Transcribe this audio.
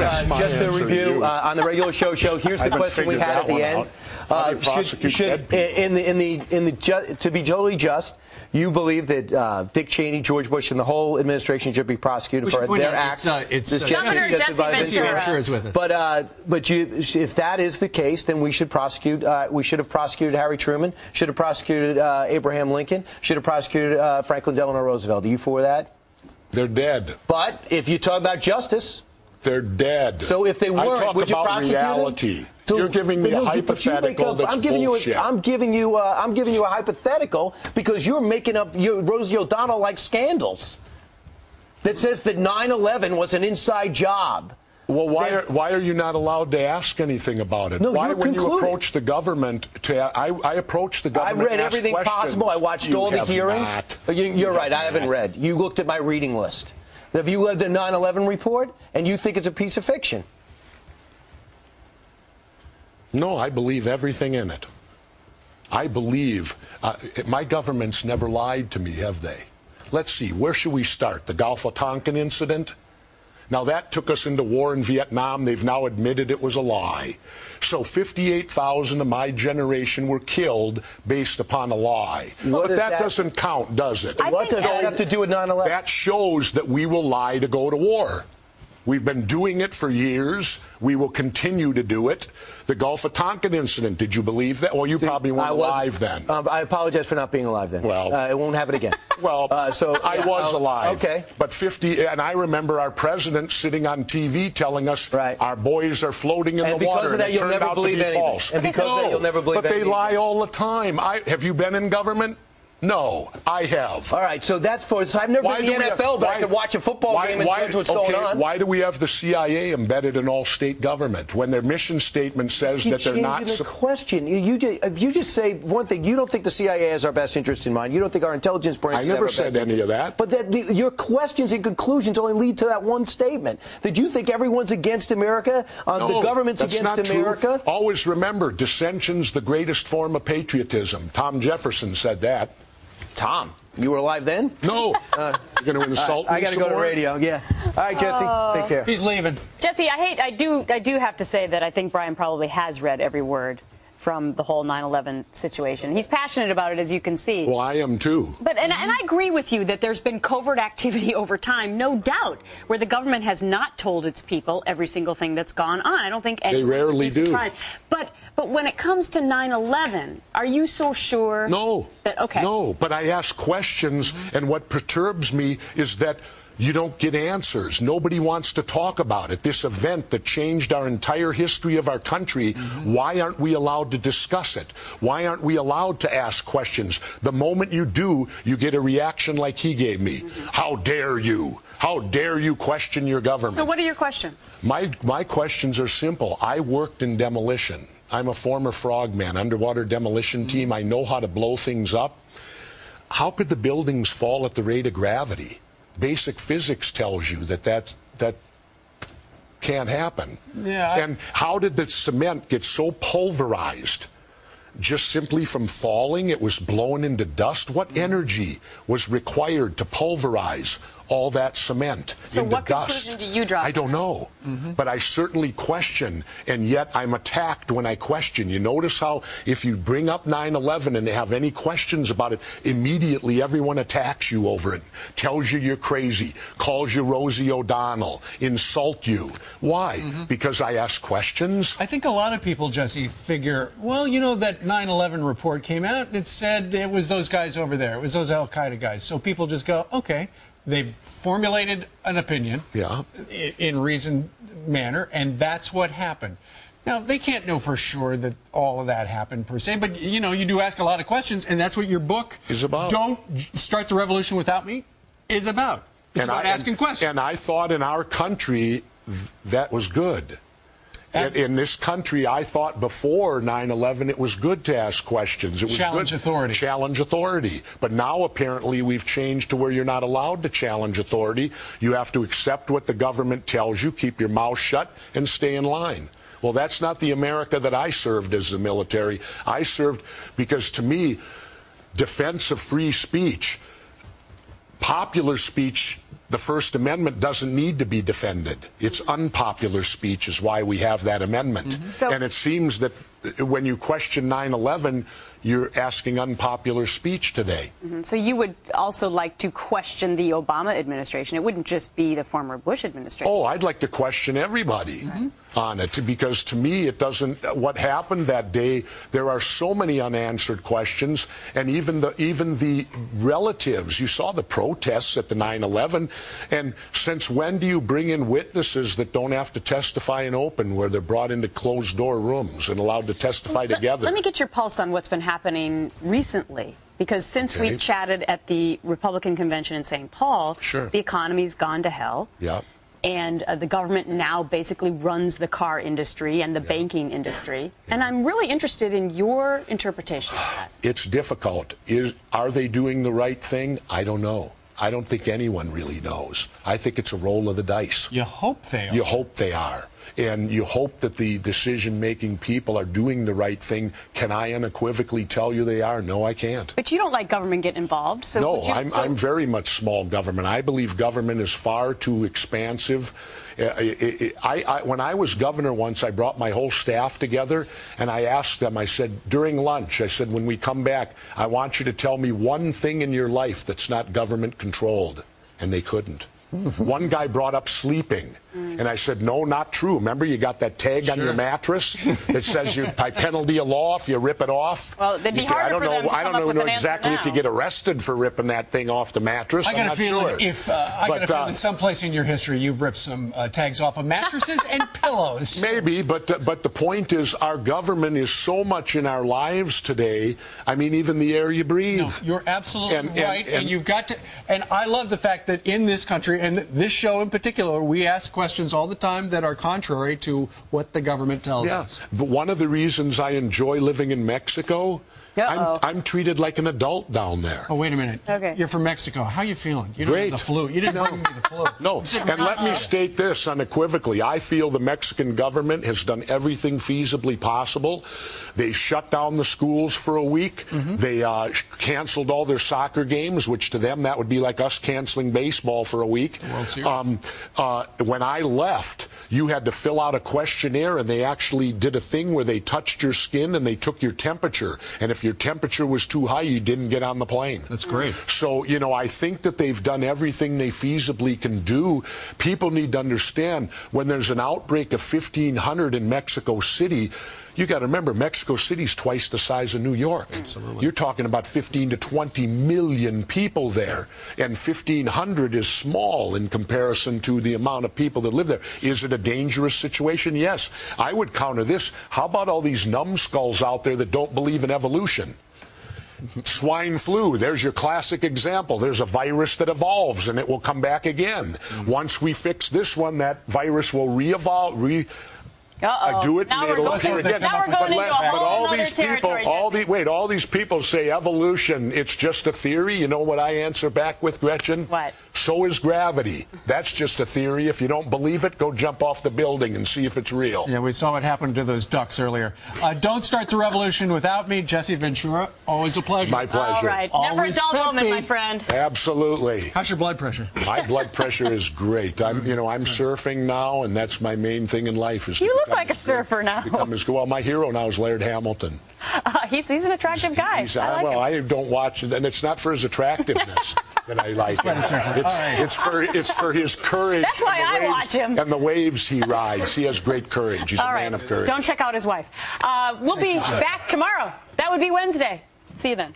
just to review on the regular show, here's the question we had at the end. To be totally just, you believe that Dick Cheney, George Bush, and the whole administration should be prosecuted for their acts? Governor Jesse Ventura is with us. But if that is the case, then we should prosecute. We should have prosecuted Harry Truman. Should have prosecuted Abraham Lincoln. Should have prosecuted Franklin Delano Roosevelt. Are you for that? They're dead. But if you talk about justice, they're dead. So if they weren't, would you prosecute reality. You're giving me a hypothetical that's bullshit. I'm giving you a hypothetical because you're making up Rosie O'Donnell-like scandals that says that 9/11 was an inside job. Well, why are you not allowed to ask anything about it? No, why, when you approach the government, I approach the government. I read everything possible. I watched all the hearings. You're right. I haven't read. You looked at my reading list. Have you read the 9/11 report and you think it's a piece of fiction? No, I believe everything in it. I believe my government's never lied to me, have they? Let's see. Where should we start? The Gulf of Tonkin incident? Now, that took us into war in Vietnam. They've now admitted it was a lie. So 58,000 of my generation were killed based upon a lie. But that doesn't count, does it? What does that have to do with 9/11? That shows that we will lie to go to war. We've been doing it for years. We will continue to do it. The Gulf of Tonkin incident, did you believe that? Well, you probably weren't alive then. I apologize for not being alive then. Well, it won't happen again. Well, I was alive. Okay. But and I remember our president sitting on TV telling us our boys are floating in the water. And because of that, you'll never believe anything. And because of that, you'll never believe anything. But they lie all the time. Have you been in government? No, I have. All right, so that's so I've never been in the NFL, but I could watch a football game and judge what's going on. Why do we have the CIA embedded in all state government when their mission statement says that they're not? The question. If you just say one thing, you don't think the CIA has our best interest in mind. You don't think our intelligence branch. I never said any of that. But your questions and conclusions only lead to that one statement. That you think everyone's against America, the government's against America. True. Always remember, dissension's the greatest form of patriotism. Tom Jefferson said that. Tom, you were alive then? No. You're going to insult me. I got to go to radio. Yeah. All right, Jesse. Take care. He's leaving. Jesse, I do have to say that I think Brian probably has read every word from the whole 9/11 situation. He's passionate about it, as you can see. Well, I am too. But and I agree with you that there's been covert activity over time, no doubt, where the government has not told its people every single thing that's gone on. I don't think anyone they rarely would be surprised. do. But when it comes to 9/11, are you so sure? No. No, but I ask questions, and what perturbs me is that you don't get answers. Nobody wants to talk about it. This event that changed our entire history of our country, why aren't we allowed to discuss it? Why aren't we allowed to ask questions? The moment you do, you get a reaction like he gave me. How dare you? How dare you question your government? So what are your questions? My questions are simple. I worked in demolition. I'm a former frogman, underwater demolition team. I know how to blow things up. How could the buildings fall at the rate of gravity? Basic physics tells you that can't happen. Yeah. And how did the cement get so pulverized? Just simply from falling, it was blown into dust. What energy was required to pulverize all that cement so into what dust? Conclusion do you draw? I don't know. But I certainly question, and yet I'm attacked when I question. You notice how if you bring up 9/11 and have any questions about it, immediately everyone attacks you over it, tells you you're crazy, calls you Rosie O'Donnell, insult you. Why? Because I ask questions? I think a lot of people, Jesse, figure, well, you know, that 9/11 report came out, it said it was those guys over there, it was those Al-Qaeda guys. So people just go, okay. They've formulated an opinion in reasoned manner, and that's what happened. Now, they can't know for sure that all of that happened per se, but, you know, you do ask a lot of questions, and that's what your book is about. Don't Start the Revolution Without Me is about. It's about asking questions. And I thought in our country that was good. In this country, I thought before 9/11 it was good to ask questions. It was challenge authority. Challenge authority. But now apparently we've changed to where you're not allowed to challenge authority. You have to accept what the government tells you, keep your mouth shut, and stay in line. Well, that's not the America that I served as the military. I served because, to me, defense of free speech, popular speech the First Amendment doesn't need to be defended. It's unpopular speech is why we have that amendment. And it seems that when you question 9/11, you're asking unpopular speech today. So you would also like to question the Obama administration. It wouldn't just be the former Bush administration. Oh, I'd like to question everybody on it, because to me it doesn't, what happened that day, there are so many unanswered questions, and even the relatives, you saw the protests at the 9/11, and since when do you bring in witnesses that don't have to testify in open, where they're brought into closed door rooms and allowed to testify together? Let me get your pulse on what's been happening recently, because since we chatted at the Republican convention in St. Paul, the economy's gone to hell. And the government now basically runs the car industry and the banking industry. And I'm really interested in your interpretation of that. It's difficult. Are they doing the right thing? I don't know. I don't think anyone really knows. I think it's a roll of the dice. You hope they are. You hope they are. And you hope that the decision-making people are doing the right thing. Can I unequivocally tell you they are? No, I can't. But you don't like government getting involved. So no, I'm very much small government. I believe government is far too expansive. When I was governor once, I brought my whole staff together, and I asked them, I said, during lunch, I said, when we come back, I want you to tell me one thing in your life that's not government-controlled. And they couldn't. One guy brought up sleeping, and I said, no, not true. Remember, you got that tag on your mattress that says you're by penalty of law if you rip it off? Well, it'd be harder for them to come up with an answer now. I don't know exactly if you get arrested for ripping that thing off the mattress. I got a feeling that someplace in your history you've ripped some tags off of mattresses and pillows. Maybe, but the point is our government is so much in our lives today. I mean, even the air you breathe. No, you're absolutely right, and you've got to. And I love the fact that in this country, and this show in particular, we ask questions all the time that are contrary to what the government tells us. But one of the reasons I enjoy living in Mexico, I'm treated like an adult down there. Oh, wait a minute. Okay. You're from Mexico. How are you feeling? You don't have the flu. You didn't bring me the flu. No. And let me state this unequivocally. I feel the Mexican government has done everything feasibly possible. They shut down the schools for a week. They canceled all their soccer games, which to them that would be like us canceling baseball for a week. World Series. When I left, you had to fill out a questionnaire, and they actually did a thing where they touched your skin and they took your temperature. And if your temperature was too high, you didn't get on the plane. That's great. So, you know, I think that they've done everything they feasibly can do. People need to understand, when there's an outbreak of 1,500 in Mexico City, you got to remember, Mexico City's twice the size of New York. Absolutely. You're talking about 15 to 20 million people there, and 1,500 is small in comparison to the amount of people that live there. Is it a dangerous situation? Yes. I would counter this. How about all these numbskulls out there that don't believe in evolution? Swine flu, there's your classic example. There's a virus that evolves, and it will come back again. Once we fix this one, that virus will re-evolve, do it, and it'll appear again. Now we're going into a whole other territory. All these people say evolution, it's just a theory. You know what I answer back with, Gretchen? What? So is gravity. That's just a theory. If you don't believe it, go jump off the building and see if it's real. Yeah, we saw what happened to those ducks earlier. Don't start the revolution without me, Jesse Ventura. Always a pleasure. My pleasure. All right. Never a dull moment, my friend. Absolutely. How's your blood pressure? My blood pressure is great. I'm surfing now, and that's my main thing in life. Is you look like a surfer now. Well, my hero now is Laird Hamilton. He's an attractive guy. I don't watch it, and it's not for his attractiveness that I like him. It's for his courage. That's why I watch him. And the waves he rides. He has great courage. He's a man of courage. Don't check out his wife. We'll be back tomorrow. That would be Wednesday. See you then.